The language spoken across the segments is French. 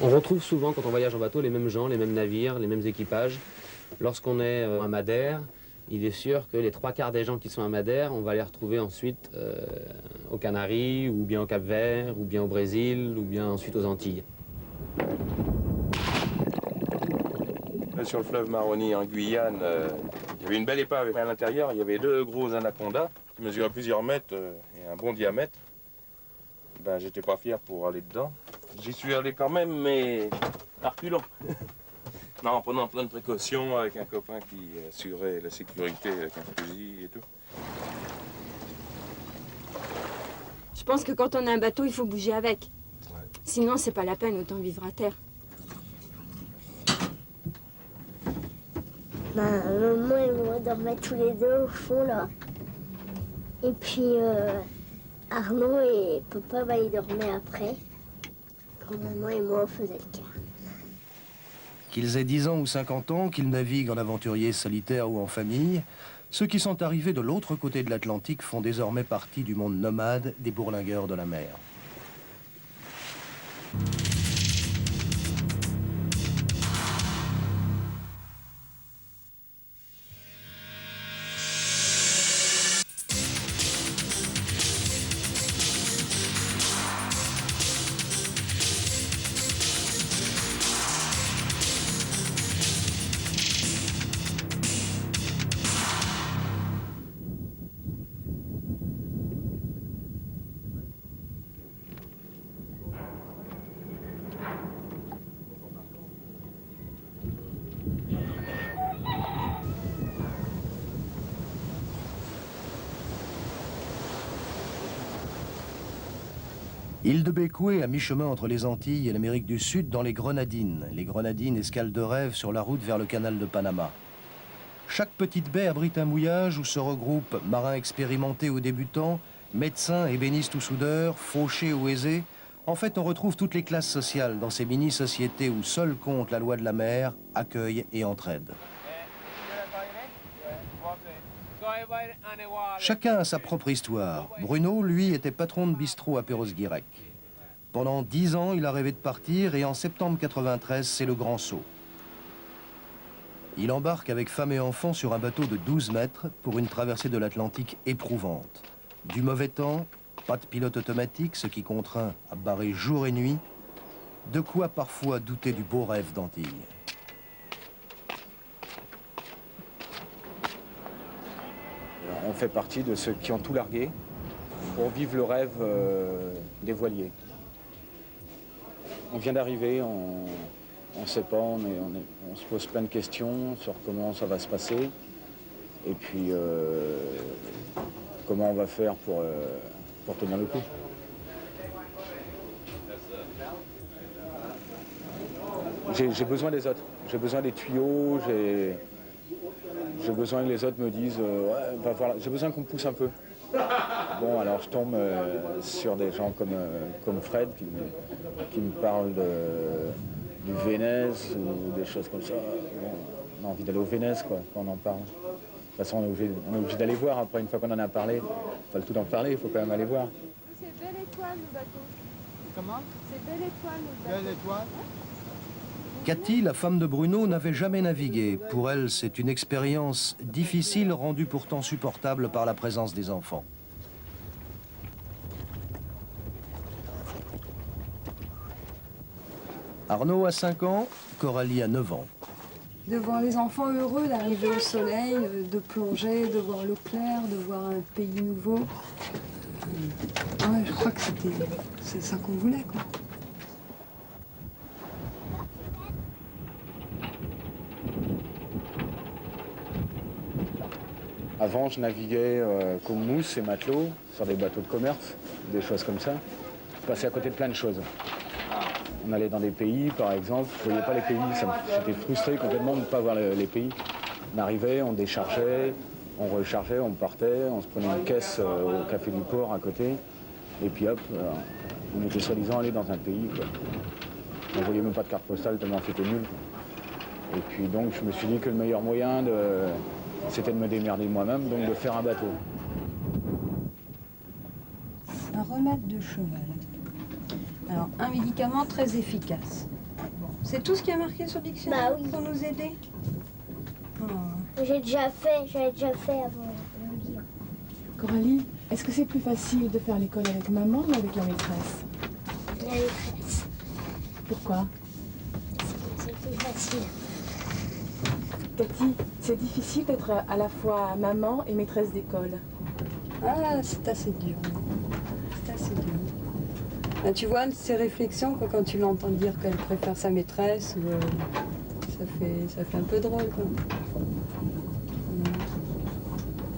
On retrouve souvent, quand on voyage en bateau, les mêmes gens, les mêmes navires, les mêmes équipages. Lorsqu'on est à Madère, il est sûr que les 3/4 des gens qui sont à Madère, on va les retrouver ensuite aux Canaries, ou bien au Cap-Vert, ou bien au Brésil, ou bien ensuite aux Antilles. Sur le fleuve Maroni, en Guyane, il y avait une belle épave. À l'intérieur, il y avait 2 gros anacondas qui mesuraient plusieurs mètres et un bon diamètre. Ben, j'étais pas fier pour aller dedans. J'y suis allé quand même, mais à reculons. Non, en prenant plein de précautions avec un copain qui assurait la sécurité avec un fusil et tout. Je pense que quand on a un bateau, il faut bouger avec. Ouais. Sinon, c'est pas la peine, autant vivre à terre. Maman et moi dormaient tous les deux au fond là. Et puis Arnaud et papa, ils dormaient après. Quand maman et moi on faisait le quart. Qu'ils aient 10 ans ou 50 ans, qu'ils naviguent en aventurier solitaire ou en famille, ceux qui sont arrivés de l'autre côté de l'Atlantique font désormais partie du monde nomade des bourlingueurs de la mer. Île de Bécoué, à mi-chemin entre les Antilles et l'Amérique du Sud, dans les Grenadines. Les Grenadines, escale de rêve sur la route vers le canal de Panama. Chaque petite baie abrite un mouillage où se regroupent marins expérimentés ou débutants, médecins, ébénistes ou soudeurs, fauchés ou aisés. En fait, on retrouve toutes les classes sociales dans ces mini-sociétés où seul compte la loi de la mer, accueil et entraide. Chacun a sa propre histoire. Bruno, lui, était patron de bistrot à Perros-Guirec. Pendant 10 ans, il a rêvé de partir et en septembre 93, c'est le grand saut. Il embarque avec femme et enfants sur un bateau de 12 mètres pour une traversée de l'Atlantique éprouvante. Du mauvais temps, pas de pilote automatique, ce qui contraint à barrer jour et nuit. De quoi parfois douter du beau rêve d'Antilles. On fait partie de ceux qui ont tout largué pour vivre le rêve des voiliers. On vient d'arriver, on ne sait pas, on se pose plein de questions sur comment ça va se passer et puis comment on va faire pour tenir le coup. J'ai besoin des autres, j'ai besoin des tuyaux, j'ai besoin que les autres me disent ouais, va voir, j'ai besoin qu'on me pousse un peu. Bon, alors je tombe sur des gens comme Fred qui me parle du Vénez ou des choses comme ça. Bon, on a envie d'aller au Vénez quoi, quand on en parle. De toute façon, on est obligé d'aller voir après, une fois qu'on en a parlé. Il faut le tout en parler, il faut quand même aller voir. C'est Belle Étoile le bateau. Comment? C'est Belle Étoile le bateau. Belle Étoile. Cathy, la femme de Bruno, n'avait jamais navigué. Pour elle, c'est une expérience difficile, rendue pourtant supportable par la présence des enfants. Arnaud a 5 ans, Coralie a 9 ans. De voir les enfants heureux d'arriver au soleil, de plonger, de voir l'eau claire, de voir un pays nouveau. Ouais, je crois que c'est ça qu'on voulait, quoi. Avant, je naviguais comme mousse et matelot sur des bateaux de commerce, des choses comme ça. Je passais à côté de plein de choses. On allait dans des pays, par exemple, je ne voyais pas les pays, j'étais frustré complètement de ne pas voir les pays. On arrivait, on déchargeait, on rechargeait, on partait, on se prenait une caisse au café du port à côté, et puis hop, on était soi-disant allé dans un pays, quoi. On ne voyait même pas de carte postale tellement c'était nul, quoi. Et puis donc je me suis dit que le meilleur moyen c'était de me démerder moi-même, donc de faire un bateau. Un remède de cheval. Alors, un médicament très efficace. C'est tout ce qui est marqué sur le dictionnaire Bah oui. pour nous aider? J'avais déjà fait avant de le lire. Coralie, est-ce que c'est plus facile de faire l'école avec maman ou avec la maîtresse? La maîtresse. Pourquoi? C'est plus facile. Cathy, c'est difficile d'être à la fois maman et maîtresse d'école. Ah, c'est assez dur. C'est assez dur. Ah, tu vois, ces réflexions, quoi, quand tu l'entends dire qu'elle préfère sa maîtresse, ça fait un peu drôle, quoi.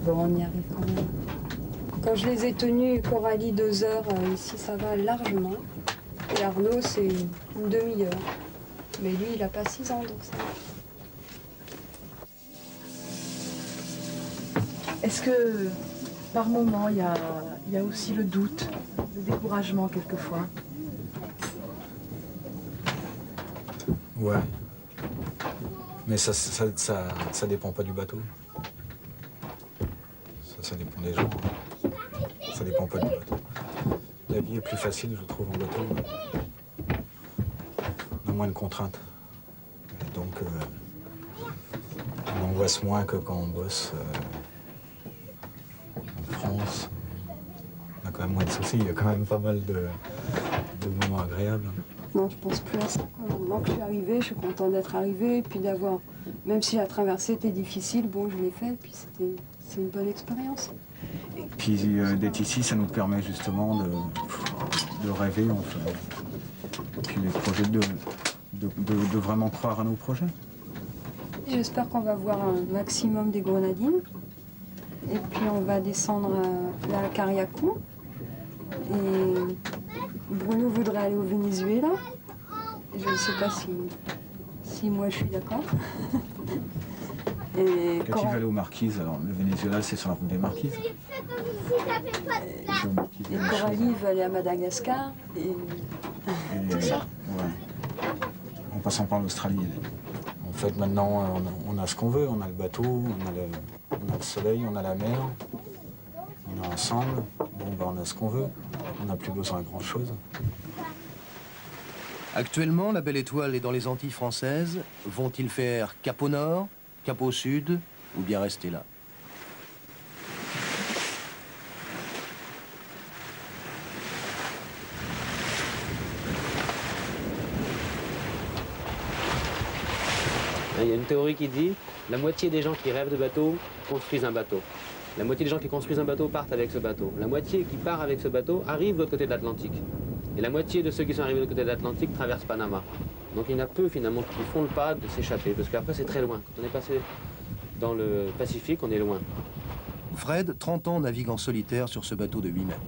Bon, on y arrive quand même. Quand je les ai tenus, Coralie, 2 heures, ici, ça va largement. Et Arnaud, c'est une demi-heure. Mais lui, il n'a pas 6 ans, donc ça va. Est-ce que par moment il y a aussi le doute, le découragement quelquefois? Ouais. Mais ça dépend pas du bateau. Ça dépend des gens. Ça dépend pas du bateau. La vie est plus facile, je trouve, en bateau. On a moins de contraintes. Et donc, on angoisse moins que quand on bosse en France. On a quand même moins de soucis. Il y a quand même pas mal de moments agréables. Non, je pense plus à ça. Au moment que je suis arrivée, je suis contente d'être arrivée, puis d'avoir, même si la traversée était difficile, bon, je l'ai fait, puis c'est une bonne expérience. Et puis d'être ici, ça nous permet justement de rêver, en fait. Et puis les projets, de vraiment croire à nos projets. J'espère qu'on va voir un maximum des Grenadines. Et puis on va descendre à la Cariacou. Et Bruno voudrait aller au Venezuela. Et je ne sais pas si moi je suis d'accord. Et Quand il va aller aux Marquises, alors le Venezuela c'est sur la route des Marquises. Et Coralie veut aller à Madagascar. Et tout ça. Ouais. En passant par l'Australie. En fait maintenant on a ce qu'on veut, on a le bateau, on a le soleil, on a la mer, on est ensemble, bon ben on a ce qu'on veut, on n'a plus besoin de grand chose. Actuellement, la Belle Étoile est dans les Antilles françaises. Vont-ils faire cap au nord, cap au sud, ou bien rester là? Il y a une théorie qui dit la moitié des gens qui rêvent de bateau construisent un bateau. La moitié des gens qui construisent un bateau partent avec ce bateau. La moitié qui part avec ce bateau arrive de l'autre côté de l'Atlantique. Et la moitié de ceux qui sont arrivés de l'autre côté de l'Atlantique traversent Panama. Donc il y en a peu finalement qui font le pas de s'échapper, parce qu'après c'est très loin. Quand on est passé dans le Pacifique, on est loin. Fred, 30 ans, navigue en solitaire sur ce bateau de 8 mètres.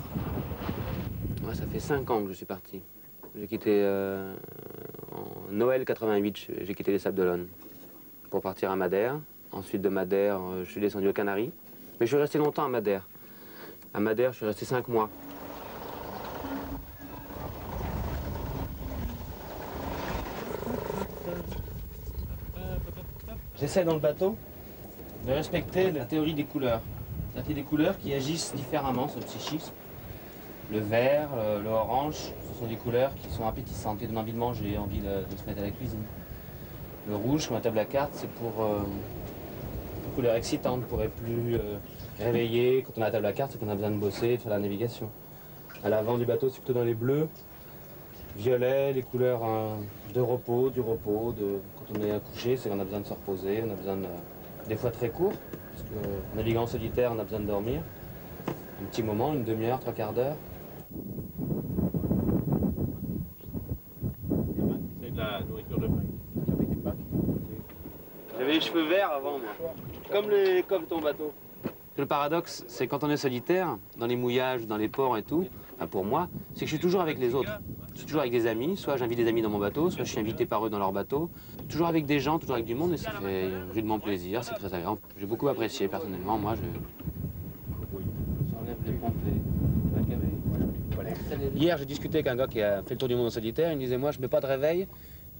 Ouais, ça fait 5 ans que je suis parti. J'ai quitté en Noël 88, j'ai quitté les Sables d'Olonne pour partir à Madère. Ensuite de Madère, je suis descendu aux Canaries. Mais je suis resté longtemps à Madère. À Madère, je suis resté 5 mois. J'essaie dans le bateau de respecter la théorie des couleurs. La théorie des couleurs qui agissent différemment sur le psychisme. Le vert, le orange, ce sont des couleurs qui sont appétissantes, qui donnent envie de manger, envie de se mettre à la cuisine. Le rouge, comme la table à cartes, c'est pour une couleur excitante, pour être plus réveillé. Quand on a la table à cartes, c'est qu'on a besoin de bosser, de faire la navigation. À l'avant du bateau, c'est plutôt dans les bleus, violets, les couleurs de repos, quand on est accouché, c'est qu'on a besoin de se reposer, on a besoin de, des fois très court, parce que naviguant en solitaire, on a besoin de dormir. Un petit moment, une demi-heure, 3/4 d'heure. C'est de la nourriture de pain. J'avais les cheveux verts avant, moi. Comme les coques de ton bateau. Le paradoxe, c'est quand on est solitaire, dans les mouillages, dans les ports et tout, enfin pour moi, c'est que je suis toujours avec les autres. Je suis toujours avec des amis, soit j'invite des amis dans mon bateau, soit je suis invité par eux dans leur bateau. Toujours avec des gens, toujours avec du monde, et ça fait rudement plaisir, c'est très agréable. J'ai beaucoup apprécié personnellement, moi j'enlève les pompes et... Hier, j'ai discuté avec un gars qui a fait le tour du monde en solitaire. Il me disait, moi, je ne mets pas de réveil.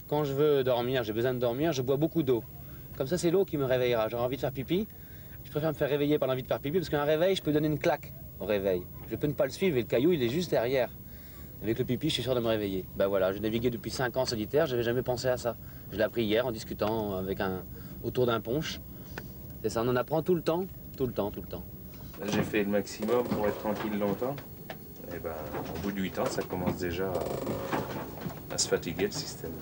Quand je veux dormir, j'ai besoin de dormir, je bois beaucoup d'eau. Comme ça, c'est l'eau qui me réveillera. J'aurai envie de faire pipi. Je préfère me faire réveiller par l'envie de faire pipi, parce qu'un réveil, je peux donner une claque au réveil. Je peux ne pas le suivre et le caillou, il est juste derrière. Avec le pipi, je suis sûr de me réveiller. Ben voilà, j'ai navigué depuis 5 ans solitaire, j'avais jamais pensé à ça. Je l'ai appris hier en discutant autour d'un punch. C'est ça, on en apprend tout le temps, tout le temps, tout le temps. J'ai fait le maximum pour être tranquille longtemps. Et ben, au bout de 8 ans, ça commence déjà à se fatiguer le système.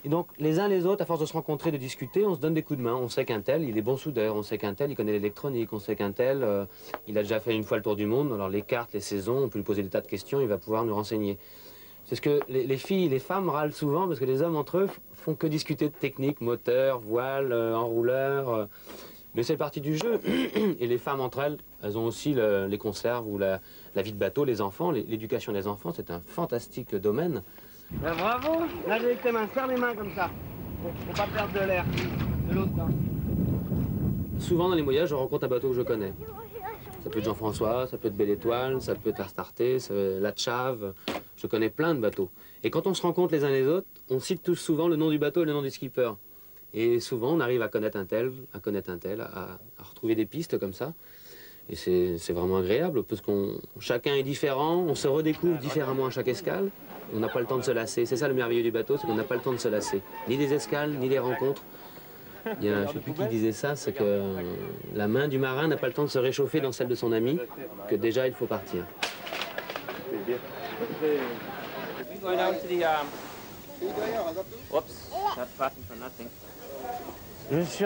Et donc, les uns les autres, à force de se rencontrer, de discuter, on se donne des coups de main. On sait qu'un tel, il est bon soudeur. On sait qu'un tel, il connaît l'électronique. On sait qu'un tel, il a déjà fait une fois le tour du monde. Alors, les cartes, les saisons, on peut lui poser des tas de questions, il va pouvoir nous renseigner. C'est ce que les filles, les femmes râlent souvent, parce que les hommes, entre eux, font que discuter de technique, moteur, voile, enrouleur. Mais c'est partie du jeu. Et les femmes, entre elles, elles ont aussi les conserves ou la vie de bateau, les enfants. L'éducation des enfants, c'est un fantastique domaine. Ben bravo, nage avec tes mains, serre les mains comme ça, pour pas perdre de l'air, de l'eau dedans. Souvent dans les voyages, je rencontre un bateau que je connais. Ça peut être Jean-François, ça peut être Belle Étoile, ça peut être Astarté, La Tchave, je connais plein de bateaux. Et quand on se rencontre les uns les autres, on cite tous souvent le nom du bateau et le nom du skipper. Et souvent on arrive à connaître un tel, à retrouver des pistes comme ça. Et c'est vraiment agréable, parce que chacun est différent, on se redécouvre différemment à chaque escale. On n'a pas le temps de se lasser. C'est ça le merveilleux du bateau, c'est qu'on n'a pas le temps de se lasser. Ni des escales, ni des rencontres. Il y a, je ne sais plus qui disait ça, c'est que la main du marin n'a pas le temps de se réchauffer dans celle de son ami, que déjà il faut partir.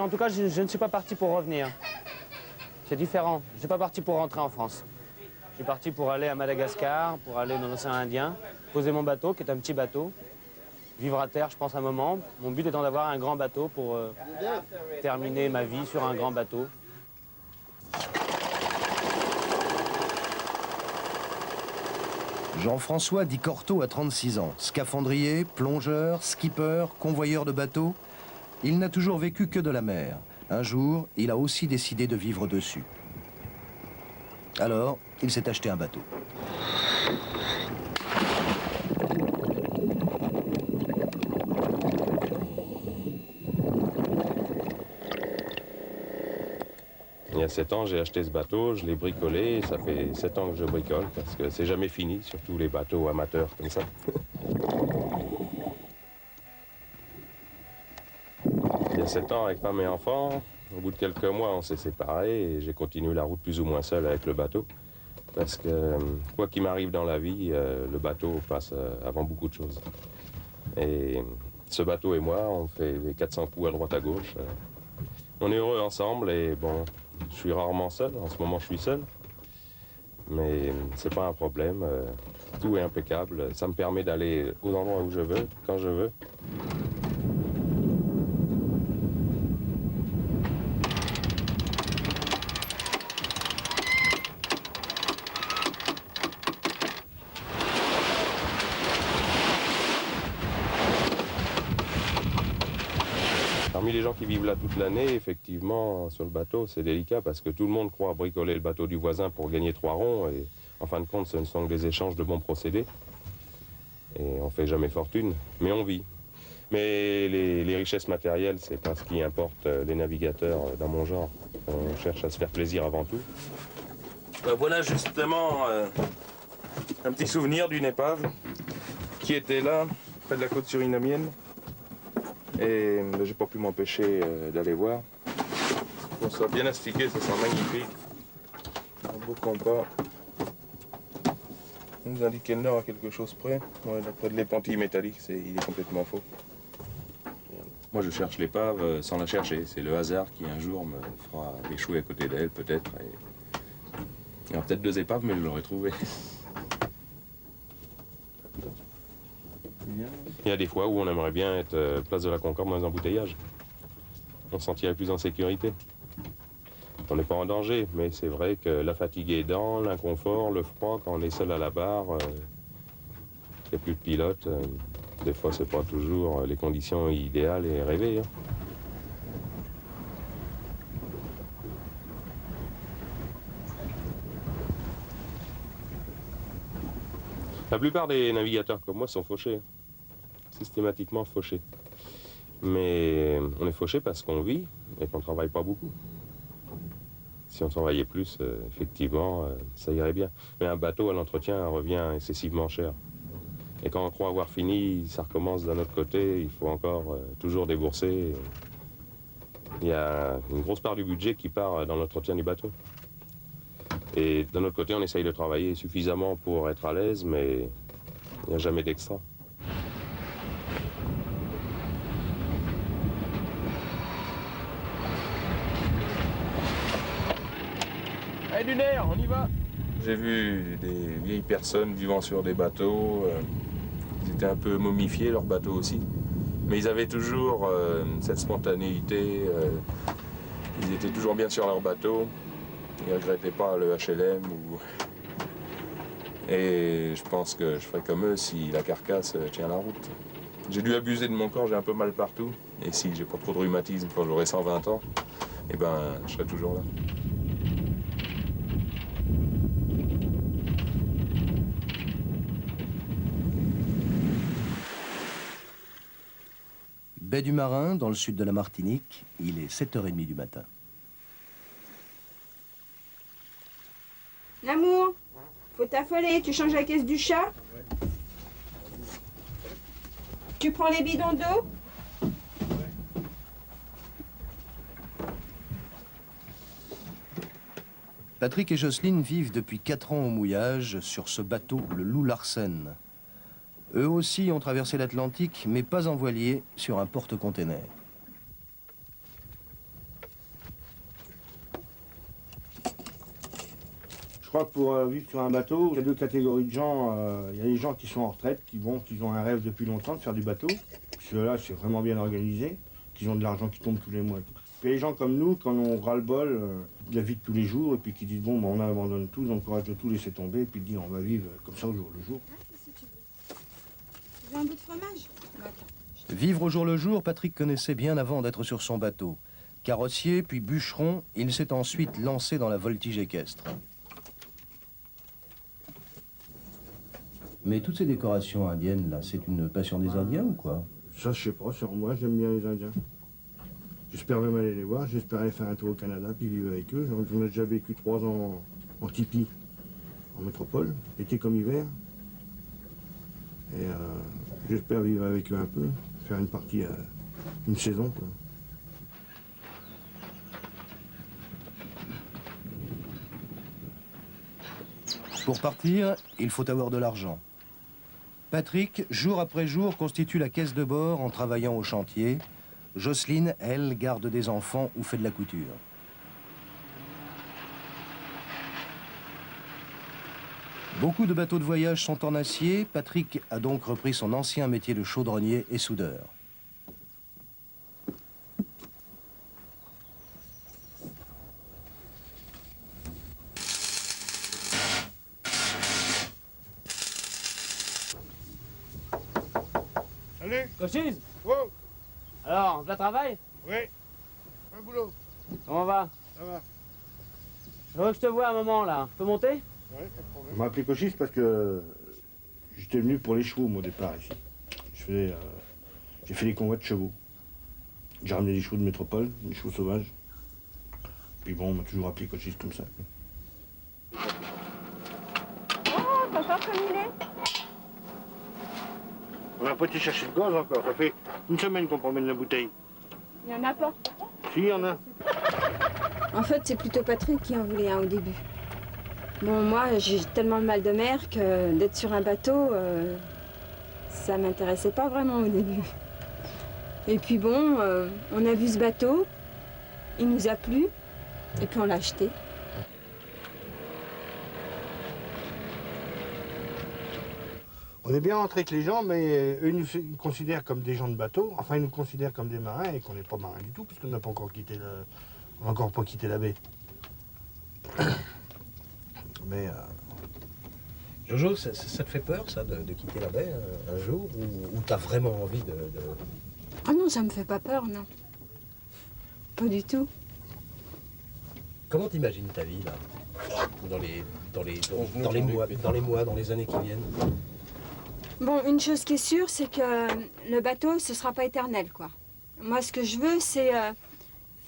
En tout cas, je ne suis pas parti pour revenir. C'est différent. Je ne suis pas parti pour rentrer en France. Je suis parti pour aller à Madagascar, pour aller dans l'océan Indien, poser mon bateau, qui est un petit bateau, vivre à terre, je pense, un moment. Mon but étant d'avoir un grand bateau pour terminer ma vie sur un grand bateau. Jean-François Di Corto a 36 ans. Scaphandrier, plongeur, skipper, convoyeur de bateaux. Il n'a toujours vécu que de la mer. Un jour, il a aussi décidé de vivre dessus. Alors, il s'est acheté un bateau. Il y a 7 ans, j'ai acheté ce bateau, je l'ai bricolé, et ça fait 7 ans que je bricole, parce que c'est jamais fini, surtout les bateaux amateurs comme ça. Il y a 7 ans, avec femme et enfants, au bout de quelques mois, on s'est séparés et j'ai continué la route plus ou moins seul avec le bateau. Parce que, quoi qu'il m'arrive dans la vie, le bateau passe avant beaucoup de choses. Et ce bateau et moi, on fait les 400 coups à droite à gauche. On est heureux ensemble et bon, je suis rarement seul. En ce moment, je suis seul. Mais c'est pas un problème. Tout est impeccable. Ça me permet d'aller aux endroits où je veux, quand je veux. Parmi les gens qui vivent là toute l'année, effectivement, sur le bateau, c'est délicat parce que tout le monde croit bricoler le bateau du voisin pour gagner 3 ronds et en fin de compte, ce ne sont que des échanges de bons procédés. Et on fait jamais fortune, mais on vit. Mais les richesses matérielles, c'est pas ce qui importe les navigateurs dans mon genre. On cherche à se faire plaisir avant tout. Ben voilà justement un petit souvenir d'une épave qui était là, près de la côte surinamienne. Et j'ai pas pu m'empêcher d'aller voir. Bon, ça a bien astiqué, ça sent magnifique. Un beau compas. On nous indique le nord à quelque chose près. Ouais, d'après de l'épentil métallique, il est complètement faux. Moi, je cherche l'épave sans la chercher. C'est le hasard qui un jour me fera échouer à côté d'elle, peut-être. Il y aura peut-être 2 épaves, mais je l'aurai trouvée. Il y a des fois où on aimerait bien être place de la Concorde dans les embouteillages. On se sentirait plus en sécurité. On n'est pas en danger, mais c'est vrai que la fatigue aidant, l'inconfort, le froid, quand on est seul à la barre, il n'y a plus de pilote. Des fois, c'est pas toujours les conditions idéales et rêvées. Hein. La plupart des navigateurs comme moi sont fauchés. Systématiquement fauchés. Mais on est fauché parce qu'on vit et qu'on ne travaille pas beaucoup. Si on travaillait plus, effectivement, ça irait bien. Mais un bateau à l'entretien revient excessivement cher. Et quand on croit avoir fini, ça recommence d'un autre côté, il faut encore toujours débourser. Il y a une grosse part du budget qui part dans l'entretien du bateau. Et d'un autre côté, on essaye de travailler suffisamment pour être à l'aise, mais il n'y a jamais d'extra. Allez, Lunaire, on y va! J'ai vu des vieilles personnes vivant sur des bateaux. Ils étaient un peu momifiés, leurs bateaux aussi. Mais ils avaient toujours cette spontanéité. Ils étaient toujours bien sur leur bateau. Ils ne regrettaient pas le HLM. Et je pense que je ferais comme eux si la carcasse tient la route. J'ai dû abuser de mon corps, j'ai un peu mal partout. Et si j'ai pas trop de rhumatisme quand j'aurai 120 ans, eh ben, je serai toujours là. Baie du Marin, dans le sud de la Martinique, il est 7h30 du matin. L'amour, faut t'affoler, tu changes la caisse du chat. Ouais. Tu prends les bidons d'eau. Patrick et Jocelyne vivent depuis 4 ans au mouillage sur ce bateau, le Loup Larsen. Eux aussi ont traversé l'Atlantique, mais pas en voilier, sur un porte-container. Je crois que pour vivre sur un bateau, il y a deux catégories de gens. Il y a les gens qui sont en retraite, qui ont un rêve depuis longtemps de faire du bateau. Ceux-là, c'est vraiment bien organisé, qui ont de l'argent qui tombe tous les mois. Puis les gens comme nous, quand on ras-le-bol de la vie de tous les jours, et puis qui disent bon, ben, on abandonne tout, on a le courage de tout laisser tomber, et puis dire on va vivre comme ça au jour le jour. Tu veux un bout de fromage? Vivre au jour le jour, Patrick connaissait bien avant d'être sur son bateau. Carrossier, puis bûcheron, il s'est ensuite lancé dans la voltige équestre. Mais toutes ces décorations indiennes, là, c'est une passion des Indiens ou quoi? Ça, je sais pas, sur moi, j'aime bien les Indiens. J'espère même aller les voir, j'espère aller faire un tour au Canada, puis vivre avec eux. On a déjà vécu 3 ans en tipi, en métropole, été comme hiver. Et j'espère vivre avec eux un peu, faire une partie, une saison, quoi. Pour partir, il faut avoir de l'argent. Patrick, jour après jour, constitue la caisse de bord en travaillant au chantier. Jocelyne, elle, garde des enfants ou fait de la couture. Beaucoup de bateaux de voyage sont en acier. Patrick a donc repris son ancien métier de chaudronnier et soudeur. Salut. Cochise, Oh, alors, on te la travaille? oui. Un boulot. Comment va? Ça va. Je veux que je te vois un moment là. Je peux monter? Ouais, pas de problème. On m'a appelé cochiste parce que j'étais venu pour les chevaux, moi, au départ, ici. J'ai fait les convois de chevaux. J'ai ramené des chevaux de métropole, des chevaux sauvages. Puis bon, on m'a toujours appelé cochiste comme ça. Oh, t'as voir comme il est? On n'a pas été chercher de gaz encore. Ça fait une semaine qu'on promène la bouteille. Il y en a pas. Si, il y en a. En fait, c'est plutôt Patrick qui en voulait un au début. Bon, moi, j'ai tellement le mal de mer que d'être sur un bateau, ça m'intéressait pas vraiment au début. Et puis bon, on a vu ce bateau, il nous a plu, et puis on l'a acheté. On est bien rentré avec les gens, mais eux ils nous considèrent comme des gens de bateau. Enfin, ils nous considèrent comme des marins et qu'on n'est pas marins du tout, puisqu'on n'a pas encore quitté on n'a encore pas quitté la baie. Mais Jojo, ça te fait peur, ça, de quitter la baie un jour, ou t'as vraiment envie de... Ah non, ça me fait pas peur, non. Pas du tout. Comment t'imagines ta vie, là, dans les mois, dans les années qui viennent? Bon, une chose qui est sûre, c'est que le bateau, ce sera pas éternel, quoi. Moi, ce que je veux, c'est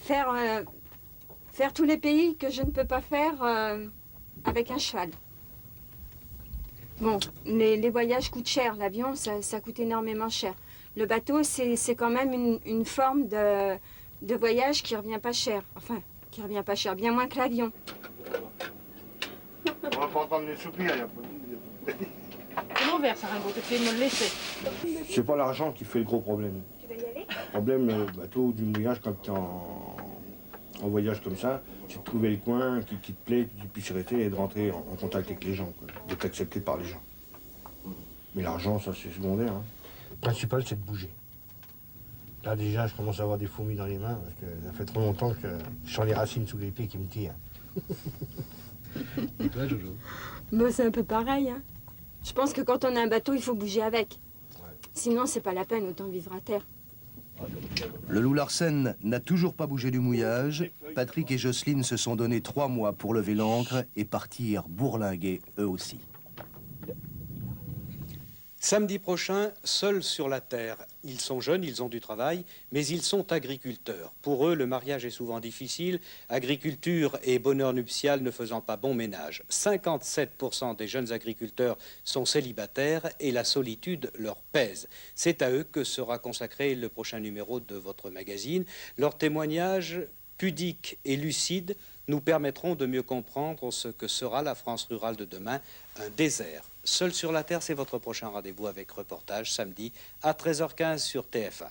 faire tous les pays que je ne peux pas faire avec un cheval. Bon, les voyages coûtent cher. L'avion, ça coûte énormément cher. Le bateau, c'est quand même une forme de voyage qui revient pas cher. Enfin, qui revient pas cher, bien moins que l'avion. On va pas entendre les soupirs, il y a pas... C'est l'envers, ça, Ringo, tu fais me le laisser. C'est pas l'argent qui fait le gros problème. Tu vas y aller? Le problème, le bateau du mouillage, quand tu es en voyage comme ça, c'est de trouver le coin qui te plaît, que tu puisses rester et de rentrer en contact avec les gens, quoi, d'être accepté par les gens. Mais l'argent, ça c'est secondaire. Hein. Le principal, c'est de bouger. Là déjà, je commence à avoir des fourmis dans les mains, parce que ça fait trop longtemps que je sens les racines sous les pieds qui me tirent. Et toi, Jojo? Bah, c'est un peu pareil. Hein. Je pense que quand on a un bateau, il faut bouger avec. Sinon, c'est pas la peine, autant vivre à terre. Le Loup Larsen n'a toujours pas bougé du mouillage. Patrick et Jocelyne se sont donné 3 mois pour lever l'ancre et partir bourlinguer eux aussi. Samedi prochain, seuls sur la terre. Ils sont jeunes, ils ont du travail, mais ils sont agriculteurs. Pour eux, le mariage est souvent difficile, agriculture et bonheur nuptial ne faisant pas bon ménage. 57% des jeunes agriculteurs sont célibataires et la solitude leur pèse. C'est à eux que sera consacré le prochain numéro de votre magazine. Leurs témoignages pudiques et lucides nous permettront de mieux comprendre ce que sera la France rurale de demain, un désert. Seul sur la terre, c'est votre prochain rendez-vous avec reportage samedi à 13h15 sur TF1.